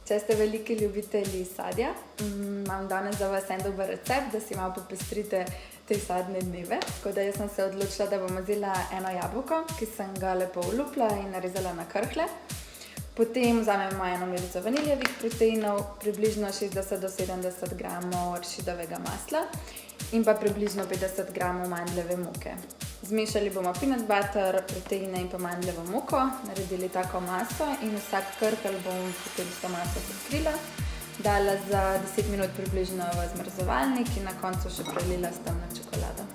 Če ste veliki ljubitelji sadja, imam danes za vas en dober recept, da si malo popestrite te sadne dneve. Tako da jaz sem se odločila, da bom vzela eno jabolko, ki sem ga lepo olupila in narezala na krhlje. Potem vzamemo eno melico vaniljevih proteinov, približno 60 do 70 gramov arašidovega masla in pa približno 50 gramov mandljeve moke. Zmešali bomo peanut butter, proteine in pa mandljevo moko, naredili tako maso in vsak krhelj bom potem s to maso pokrila, dala za 10 minut približno v zmrzovalnik in na koncu še prelila s temno čokolado.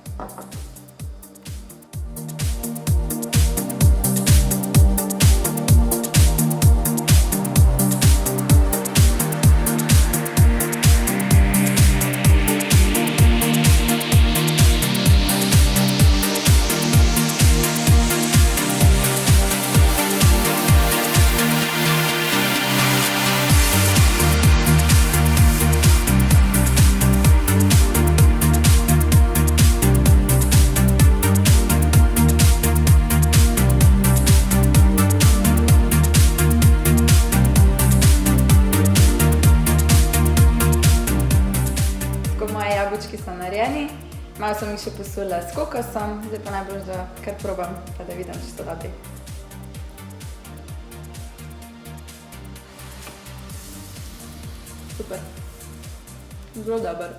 Moji jabolčki so narejeni, malo sem jih še posula s kokosom, zdaj pa najbolj, da kar probam, pa da vidim, če so dobri. Super. Zelo dober.